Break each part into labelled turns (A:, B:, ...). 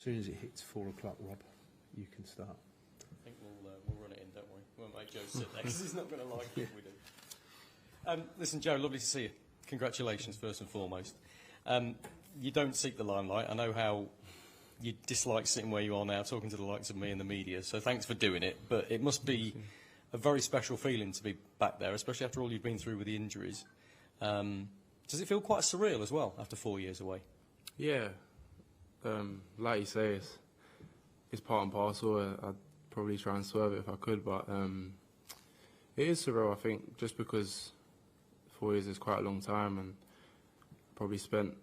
A: As soon as it hits 4 o'clock, Rob, you can start.
B: I think we'll run it in, don't we? We won't make Joe sit there because he's not going to like it if we do. Listen, Joe, lovely to see you. Congratulations, first and foremost. You don't seek the limelight. I know how you dislike sitting where you are now, talking to the likes of me and the media, so thanks for doing it. But it must be a very special feeling to be back there, especially after all you've been through with the injuries. Does it feel quite surreal as well after 4 years away?
C: Yeah. Like you say, it's part and parcel. I'd probably try and swerve it if I could, but it is surreal, I think, just because 4 years is quite a long time, and probably spent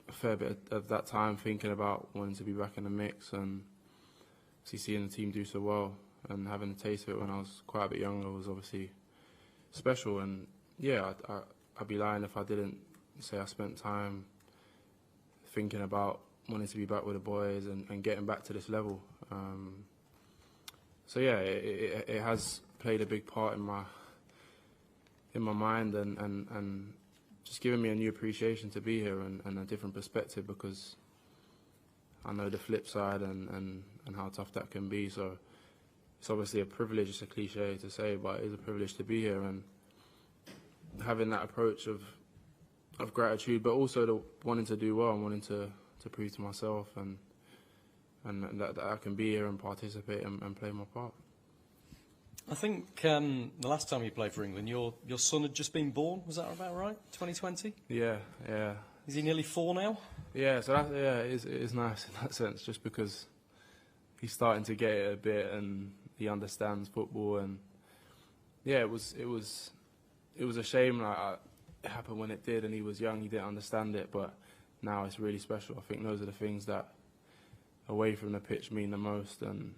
C: a fair bit of that time thinking about wanting to be back in the mix, and seeing the team do so well and having a taste of it when I was quite a bit younger was obviously special. And yeah, I'd be lying if I didn't say I spent time thinking about wanting to be back with the boys and getting back to this level. So yeah, it has played a big part in my mind and just giving me a new appreciation to be here and a different perspective, because I know the flip side and how tough that can be. So it's obviously a privilege. It's a cliche to say, but it is a privilege to be here, and having that approach of gratitude, but also the wanting to do well and wanting to prove to myself and that I can be here and participate and play my part.
B: I think the last time you played for England, your son had just been born. Was that about right? 2020?
C: Yeah.
B: Is he nearly 4 now?
C: Yeah, so it is nice in that sense, just because he's starting to get it a bit and he understands football. And yeah, it was a shame. It happened when it did, and he was young. He didn't understand it, but now it's really special. I think those are the things that away from the pitch mean the most. And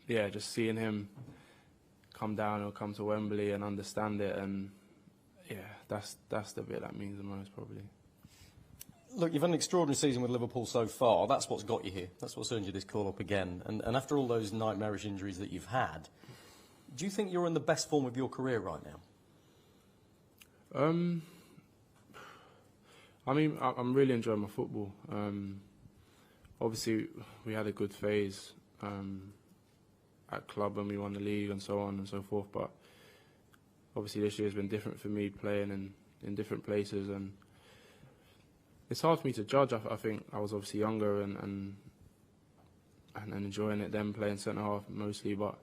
C: yeah, just seeing him come down or come to Wembley and understand it, and yeah, that's the bit that means the most, probably.
B: Look, you've had an extraordinary season with Liverpool so far. That's what's got you here. That's what's earned you this call-up again. And after all those nightmarish injuries that you've had, do you think you're in the best form of your career right now?
C: I mean, I'm really enjoying my football. Obviously, we had a good phase at club when we won the league and so on and so forth, but obviously this year has been different for me, playing in different places, and it's hard for me to judge. I think I was obviously younger and enjoying it then, playing centre half mostly, but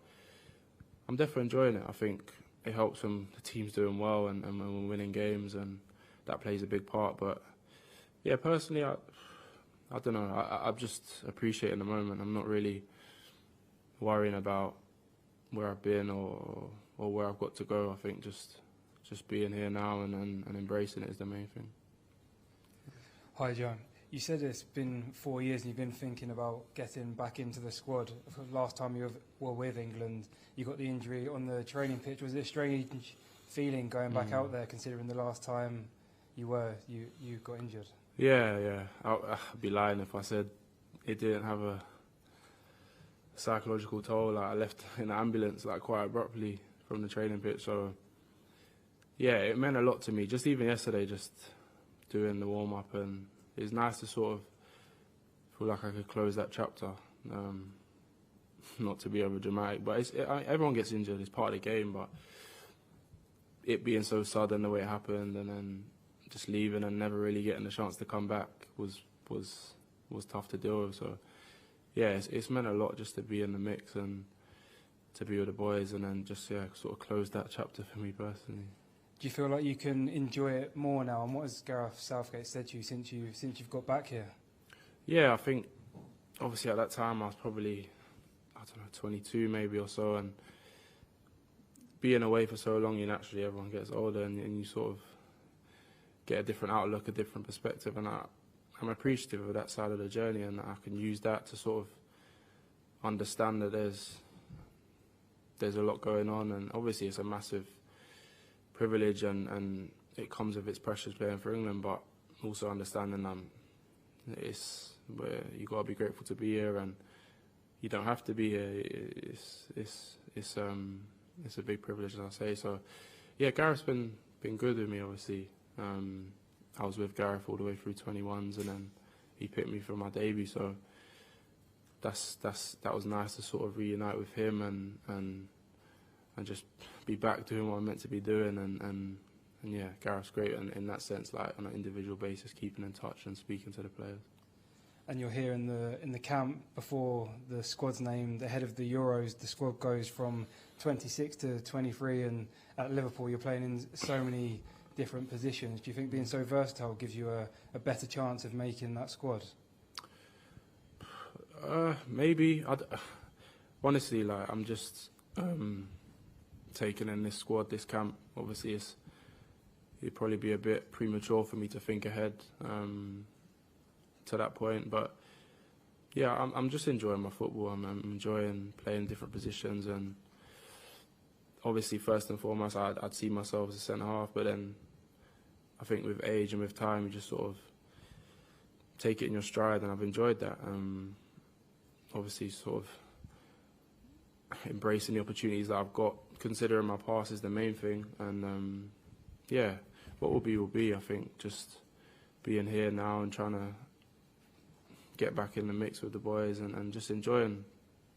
C: I'm definitely enjoying it. I think it helps when the team's doing well and when we're winning games, and that plays a big part. But yeah, personally, I don't know. I'm just appreciating the moment. I'm not really worrying about where I've been or where I've got to go. I think just being here now and embracing it is the main thing.
D: Hi, John. You said it's been 4 years and you've been thinking about getting back into the squad. Last time you were with England, you got the injury on the training pitch. Was it a strange feeling going back out there, considering the last time you got injured?
C: Yeah. I'd be lying if I said it didn't have a psychological toll. I left in an ambulance quite abruptly from the training pitch. So yeah, it meant a lot to me. Just even yesterday, just doing the warm-up, and it's nice to sort of feel like I could close that chapter. Not to be over dramatic, but everyone gets injured. It's part of the game. But it being so sudden the way it happened, and then just leaving and never really getting the chance to come back was tough to deal with. So yeah, it's meant a lot just to be in the mix and to be with the boys, and then just sort of close that chapter for me personally.
D: Do you feel like you can enjoy it more now? And what has Gareth Southgate said to you since you've got back here? Yeah,
C: I think obviously at that time I was probably, 22 maybe or so, and being away for so long, naturally everyone gets older and you sort of get a different outlook, a different perspective, and I'm appreciative of that side of the journey, and I can use that to sort of understand that there's a lot going on, and obviously it's a massive privilege and it comes with its pressures playing for England, but also understanding it's where you got to be grateful to be here, and you don't have to be here. It's a big privilege, as I say. So yeah, Gareth's been good with me, obviously. I was with Gareth all the way through 21s, and then he picked me for my debut. So that was nice to sort of reunite with him and just be back doing what I'm meant to be doing. And yeah, Gareth's great in that sense, like on an individual basis, keeping in touch and speaking to the players.
D: And you're here in the camp before the squad's named ahead of the Euros. The squad goes from 26 to 23, and at Liverpool you're playing in so many different positions. Do you think being so versatile gives you a better chance of making that squad?
C: Maybe. Honestly, like I'm just taking in this squad, this camp. Obviously, it'd probably be a bit premature for me to think ahead to that point. But yeah, I'm just enjoying my football. I'm enjoying playing different positions, and obviously, first and foremost, I'd see myself as a centre half. But then, I think with age and with time, you just sort of take it in your stride, and I've enjoyed that. Obviously, sort of embracing the opportunities that I've got, considering my past is the main thing. And yeah, what will be, I think, just being here now and trying to get back in the mix with the boys and just enjoying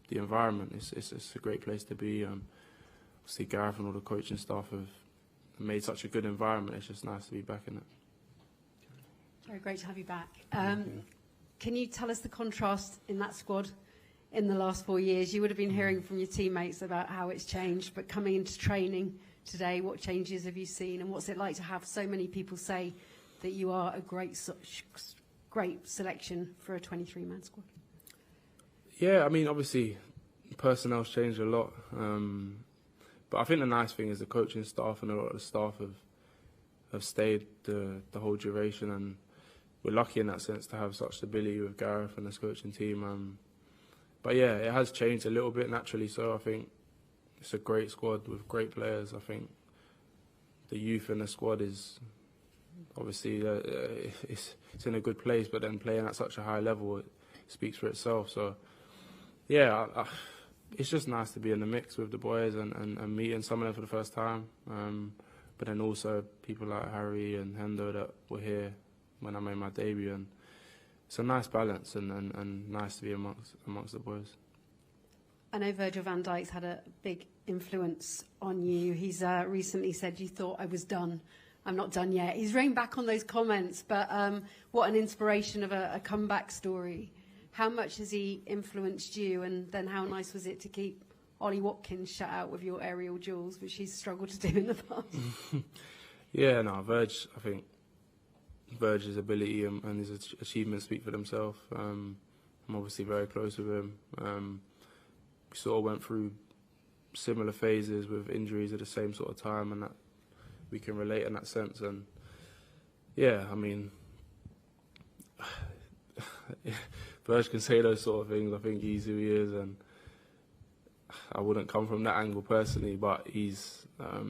C: the environment. It's a great place to be. Obviously, Gareth and all the coaching staff have made such a good environment. It's just nice to be back in it.
E: Very great to have you back. Can you tell us the contrast in that squad in the last 4 years? You would have been hearing from your teammates about how it's changed, but coming into training today, what changes have you seen, and what's it like to have so many people say that you are a great selection for a 23-man squad?
C: Yeah, I mean, obviously, personnel's changed a lot. But I think the nice thing is the coaching staff and a lot of the staff have stayed the whole duration, and we're lucky in that sense to have such stability with Gareth and this coaching team. But yeah, it has changed a little bit naturally, so I think it's a great squad with great players. I think the youth in the squad is obviously it's in a good place, but then playing at such a high level, it speaks for itself. So yeah, it's just nice to be in the mix with the boys and meeting some of them for the first time. But then also people like Harry and Hendo that were here when I made my debut, and it's a nice balance and nice to be amongst the boys.
E: I know Virgil van Dijk's had a big influence on you. He's recently said, "You thought I was done. I'm not done yet." He's reined back on those comments, but what an inspiration of a comeback story. How much has he influenced you, and then how nice was it to keep Ollie Watkins shut out with your aerial duels, which he's struggled to do in the past?
C: Yeah, no, I think Virgil's ability and his achievements speak for themselves. I'm obviously very close with him. We sort of went through similar phases with injuries at the same sort of time, and that we can relate in that sense. And yeah, I mean, Virgil can say those sort of things. I think he's who he is, and I wouldn't come from that angle personally, but he's a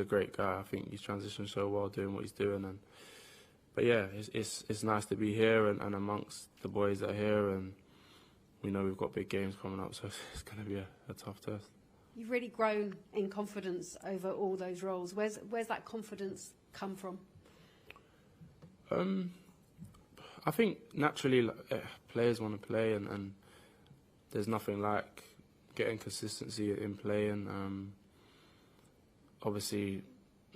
C: great guy. I think he's transitioned so well doing what he's doing. But yeah, it's nice to be here and amongst the boys that are here, and we know we've got big games coming up, so it's going to be a tough test.
E: You've really grown in confidence over all those roles. Where's that confidence come from?
C: I think naturally players want to play, and there's nothing like getting consistency in play, and obviously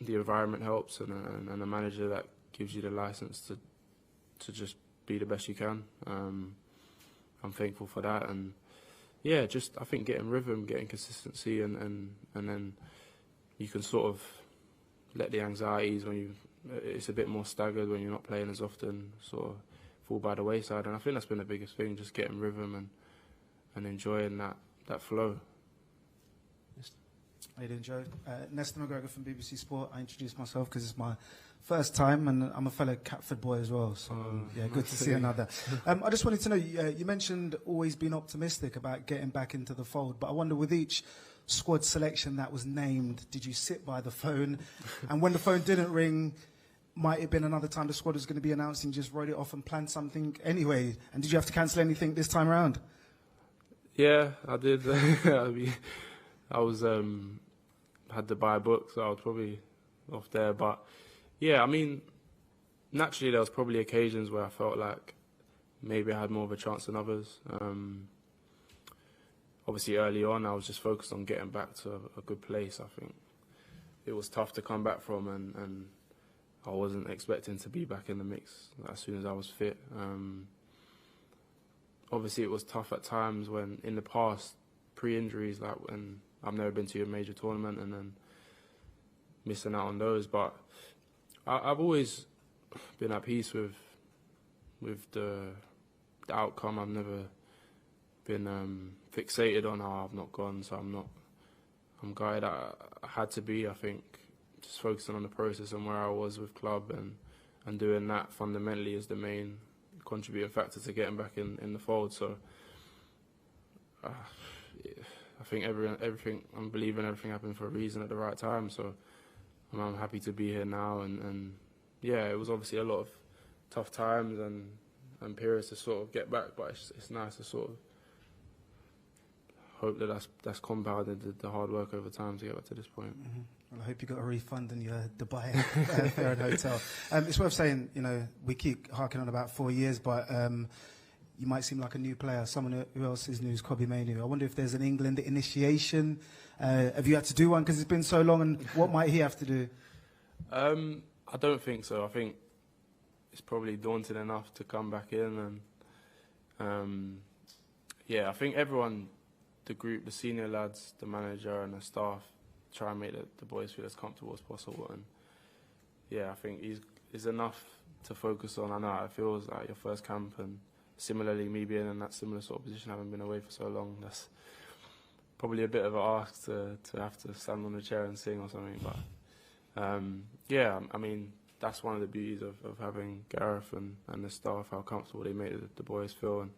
C: the environment helps, and a manager that gives you the license to just be the best you can. I'm thankful for that, and yeah, just I think getting rhythm, getting consistency, and then you can sort of let the anxieties when it's a bit more staggered when you're not playing as often, sort of fall by the wayside. And I think that's been the biggest thing, just getting rhythm and enjoying that flow.
F: How you doing, Joe? Nestor McGregor from BBC Sport. I introduced myself because it's my first time, and I'm a fellow Catford boy as well. So yeah, good to see another. I just wanted to know, you mentioned always being optimistic about getting back into the fold, but I wonder, with each squad selection that was named, did you sit by the phone? And when the phone didn't ring, might it have been another time the squad was going to be announced and you just wrote it off and planned something anyway? And did you have to cancel anything this time around?
C: Yeah, I did. I was had to buy a book, so I was probably off there. But yeah, I mean, naturally there was probably occasions where I felt like maybe I had more of a chance than others. Obviously, early on, I was just focused on getting back to a good place. I think it was tough to come back from, and I wasn't expecting to be back in the mix as soon as I was fit. Obviously, it was tough at times when, in the past, pre-injuries, like when I've never been to a major tournament and then missing out on those. But I've always been at peace with the outcome. I've never been fixated on how I've not gone, so I'm guided. I had to be, I think, just focusing on the process and where I was with club and doing that fundamentally is the main contributing factor to getting back in the fold. So I think everything, I'm believing everything happened for a reason at the right time. So I'm happy to be here now. And yeah, it was obviously a lot of tough times and periods to sort of get back, but it's nice to sort of hope that that's compounded the hard work over time to get back to this point.
F: Mm-hmm. Well, I hope you got a refund in your Dubai fare and hotel. It's worth saying, we keep harking on about 4 years, but you might seem like a new player. Someone who else is new is Kobbie Mainoo. I wonder if there's an England initiation. Have you had to do one because it's been so long, and what might he have to do?
C: I don't think so. I think it's probably daunting enough to come back in, and yeah, I think everyone, the group, the senior lads, the manager and the staff, try and make the boys feel as comfortable as possible. And yeah, I think he's enough to focus on. I know it feels like your first camp, and similarly me being in that similar sort of position, having been away for so long, that's probably a bit of an ask to have to stand on the chair and sing or something. But yeah, I mean, that's one of the beauties of having Gareth and the staff, how comfortable they make the boys feel. And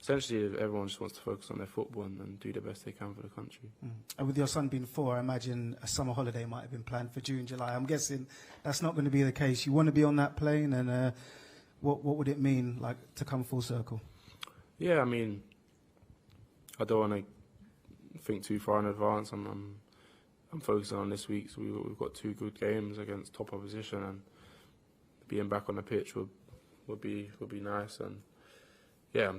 C: essentially, everyone just wants to focus on their football and do the best they can for the country.
F: Mm. And with your son being 4, I imagine a summer holiday might have been planned for June, July. I'm guessing that's not going to be the case. You want to be on that plane, and what would it mean, like, to come full circle?
C: Yeah, I mean, I don't want to think too far in advance. I'm focusing on this week, so we've got 2 good games against top opposition, and being back on the pitch would be nice. And yeah,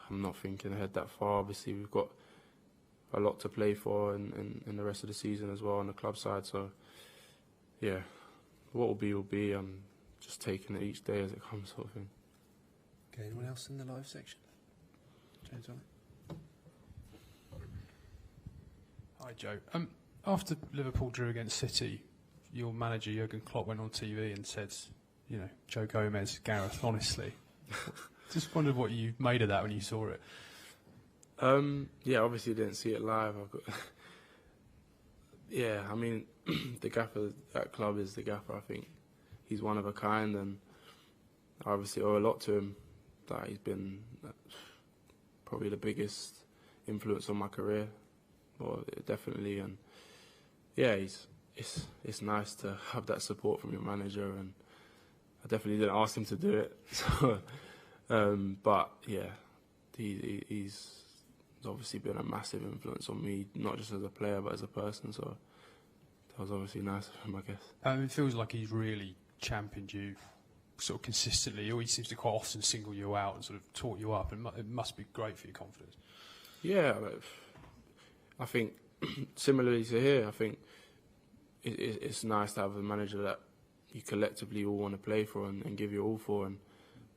C: I'm not thinking ahead that far. Obviously, we've got a lot to play for in the rest of the season as well on the club side. So, yeah, what will be. I'm just taking it each day as it comes, sort of thing.
A: Okay, anyone else in the live section? James on it.
G: Hi, Joe. After Liverpool drew against City, your manager, Jurgen Klopp, went on TV and said, Joe Gomez, Gareth, honestly. Just wondered what you made of that when you saw it.
C: Yeah, obviously didn't see it live. Yeah, I mean, the gaffer, that club is the gaffer. I think he's one of a kind, and I obviously owe a lot to him. That he's been probably the biggest influence on my career, or definitely. And yeah, it's nice to have that support from your manager, and I definitely didn't ask him to do it. So. But yeah, he's obviously been a massive influence on me, not just as a player but as a person. So that was obviously nice of him, I guess.
G: It feels like he's really championed you sort of consistently. He always seems to quite often single you out and sort of talk you up, and it must be great for your confidence. Yeah,
C: I think similarly to here, I think it's nice to have a manager that you collectively all want to play for and give your all for, and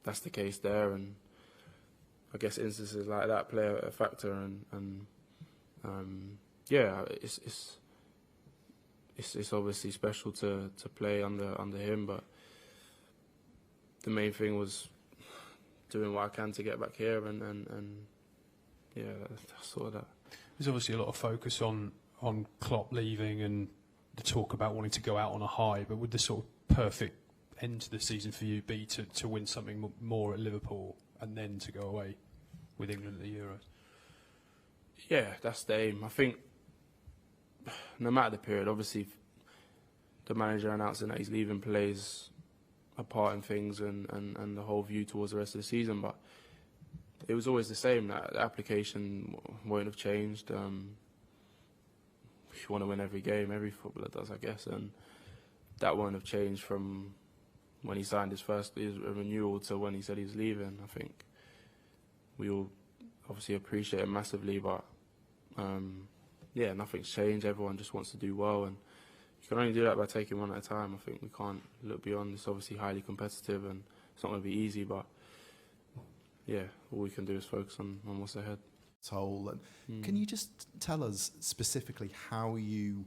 C: that's the case there. And I guess instances like that play a factor, and yeah, it's obviously special to play under him, but the main thing was doing what I can to get back here, and yeah, that's sort of that.
G: There's obviously a lot of focus on Klopp leaving and the talk about wanting to go out on a high, but would the sort of perfect end to the season for you be to win something more at Liverpool and then to go away with England at the Euros?
C: Yeah, that's the aim. I think no matter the period, obviously the manager announcing that he's leaving plays a part in things and the whole view towards the rest of the season, but it was always the same. That the application won't have changed. You want to win every game, every footballer does, I guess, and that won't have changed from when he signed his renewal to when he said he was leaving. I think we all obviously appreciate it massively, but yeah, nothing's changed. Everyone just wants to do well, and you can only do that by taking one at a time. I think we can't look beyond. It's obviously highly competitive, and it's not going to be easy, but yeah, all we can do is focus on what's ahead.
H: Toll. And can you just tell us specifically how you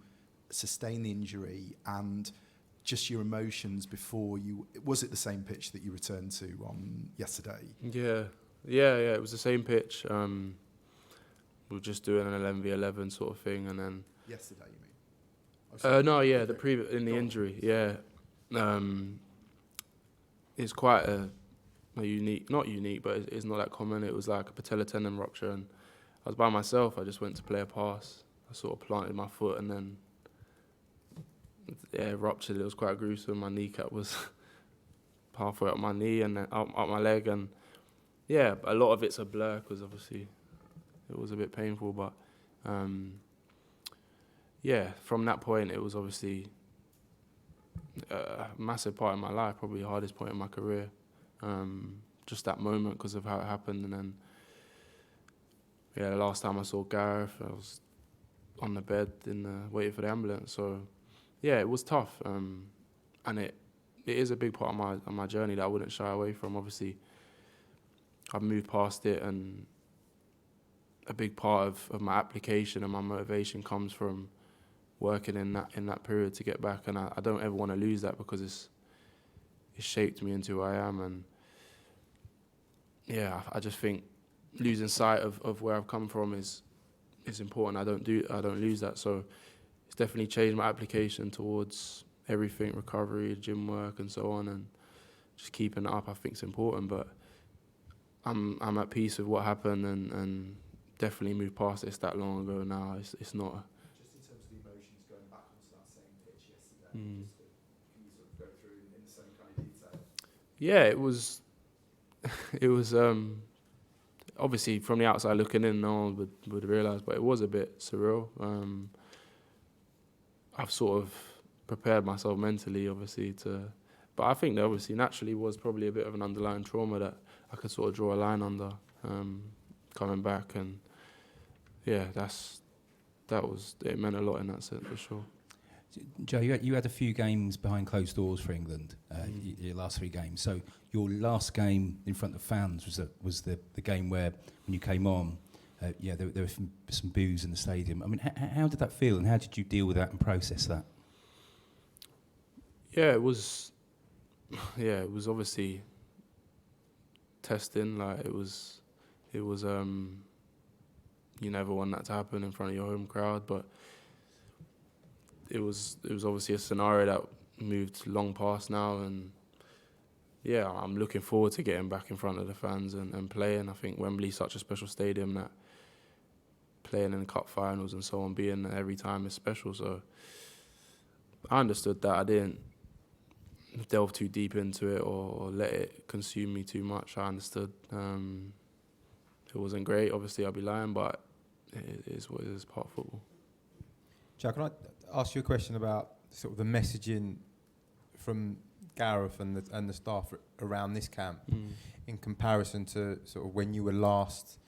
H: sustained the injury and just your emotions before you... Was it the same pitch that you returned to on yesterday?
C: Yeah, it was the same pitch. We were just doing an 11v11 sort of thing, and then...
H: Yesterday, you mean?
C: No, yeah, in the injury, yeah. It's quite a unique, not unique, but it's not that common. It was like a patella tendon rupture, and I was by myself. I just went to play a pass. I sort of planted my foot, and then it ruptured. It was quite gruesome. My kneecap was halfway up my knee and then up my leg, and yeah, a lot of it's a blur because obviously it was a bit painful, but yeah, from that point it was obviously a massive part of my life, probably the hardest point in my career. Just that moment because of how it happened, and then yeah, the last time I saw Gareth, I was on the bed waiting for the ambulance. So yeah, it was tough, and it is a big part of my journey that I wouldn't shy away from. Obviously, I've moved past it, and a big part of my application and my motivation comes from working in that period to get back, and I don't ever want to lose that because it's shaped me into who I am. And yeah, I just think losing sight of where I've come from is important. I don't lose that. So it's definitely changed my application towards everything, recovery, gym work, and so on, and just keeping it up. I think it's important, but I'm at peace with what happened, and definitely moved past it. It's that long ago now. It's not.
H: Just in terms of the emotions going back onto that same pitch yesterday, can you sort of go through in the same kind of detail?
C: Yeah, it was. It was obviously from the outside looking in, no one would realise, but it was a bit surreal. I've sort of prepared myself mentally, obviously, but I think there obviously naturally was probably a bit of an underlying trauma that I could sort of draw a line under coming back, and yeah, it meant a lot in that sense for sure.
I: Joe, you had a few games behind closed doors for England, your last 3 games. So your last game in front of fans was the game where, when you came on, there was some boos in the stadium. I mean, how did that feel, and how did you deal with that and process that?
C: Yeah, it was obviously testing. Like it was. You never want that to happen in front of your home crowd, but it was obviously a scenario that moved long past now, and yeah, I'm looking forward to getting back in front of the fans and playing. I think Wembley's such a special stadium that playing in the cup finals and so on, being there every time is special. So I understood that. I didn't delve too deep into it or let it consume me too much. I understood it wasn't great. Obviously, I'll be lying, but it is what it is, part of football.
J: Jack, can I ask you a question about sort of the messaging from Gareth and the staff around this camp in comparison to sort of when you were last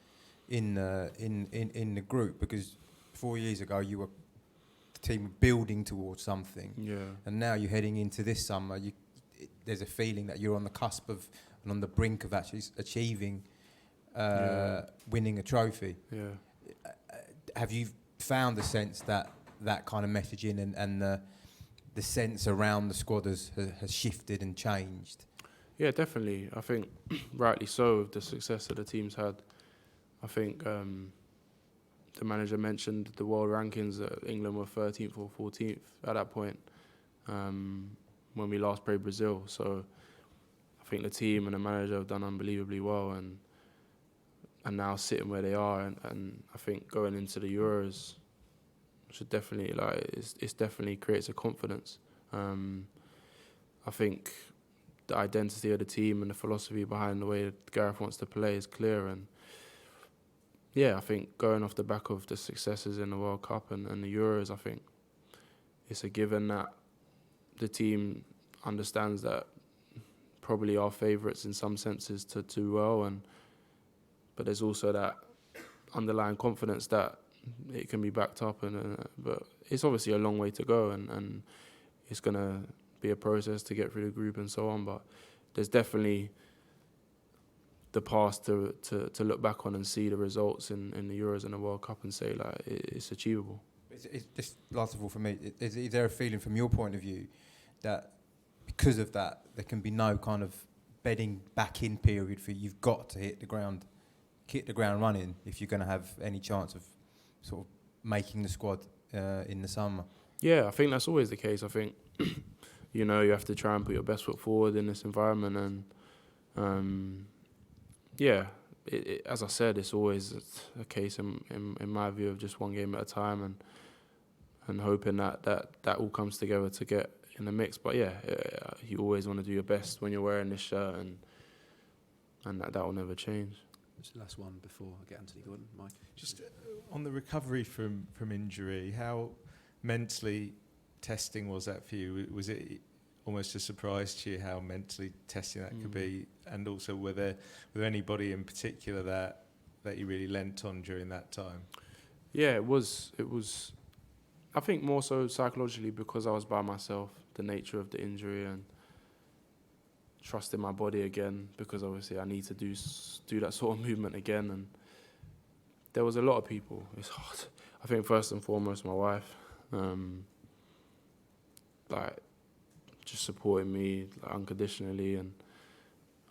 J: in the group? Because 4 years ago the team were building towards something, and now you're heading into this summer. There's a feeling that you're on the cusp of and on the brink of actually achieving winning a trophy. Have you found the sense that kind of messaging and the sense around the squad has shifted and changed?
C: Yeah, definitely. I think rightly so, with the success that the team's had. I think the manager mentioned the world rankings that England were 13th or 14th at that point when we last played Brazil. So I think the team and the manager have done unbelievably well, and now sitting where they are, and I think going into the Euros should definitely it's definitely creates a confidence. I think the identity of the team and the philosophy behind the way that Gareth wants to play is clear, and yeah, I think going off the back of the successes in the World Cup and the Euros, I think it's a given that the team understands that probably our favourites in some senses to do well, and but there's also that underlying confidence that it can be backed up. But it's obviously a long way to go, and it's going to be a process to get through the group and so on. But there's definitely the past to look back on and see the results in the Euros and the World Cup and say, like, it's achievable.
J: It's just last of all for me, is there a feeling from your point of view that because of that there can be no kind of bedding back in period for you've got to hit the ground running if you're going to have any chance of sort of making the squad in the summer?
C: Yeah, I think that's always the case. I think you have to try and put your best foot forward in this environment, and as I said, it's always a case in my view of just one game at a time and hoping that all comes together to get in the mix. But you always want to do your best when you're wearing this shirt, and that will never change.
A: Just the last one before I get Anthony Gordon, Mike.
K: Just on the recovery from injury, how mentally testing was that for you? Was it almost a surprise to you how mentally testing that could be? And also, were there anybody in particular that you really lent on during that time?
C: Yeah, it was. I think more so psychologically because I was by myself, the nature of the injury, and trusting my body again, because obviously I need to do that sort of movement again. And there was a lot of people. It's hard. I think first and foremost my wife, just supporting me unconditionally, and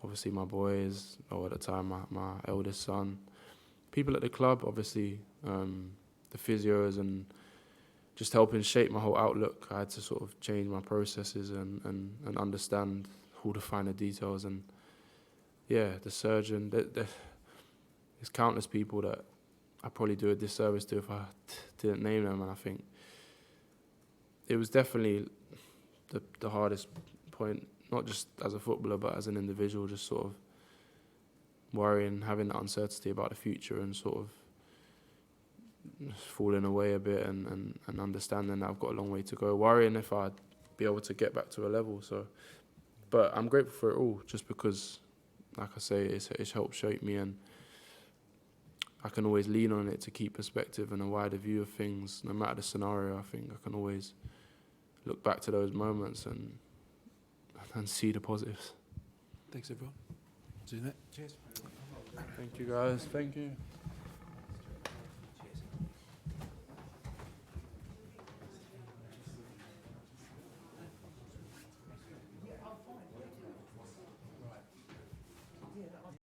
C: obviously my boys, or at the time my eldest son, people at the club, obviously the physios, and just helping shape my whole outlook. I had to sort of change my processes and understand all the finer details. And the surgeon, there's countless people that I probably do a disservice to if I didn't name them. And I think it was definitely the hardest point, not just as a footballer but as an individual, just sort of worrying, having that uncertainty about the future, and sort of falling away a bit, and understanding that I've got a long way to go, worrying if I'd be able to get back to a level. So, but I'm grateful for it all, just because, like I say, it's helped shape me, and I can always lean on it to keep perspective and a wider view of things. No matter the scenario, I think I can always look back to those moments and see the positives.
A: Thanks, everyone. See you next.
C: Cheers. Thank you, guys. Thank you.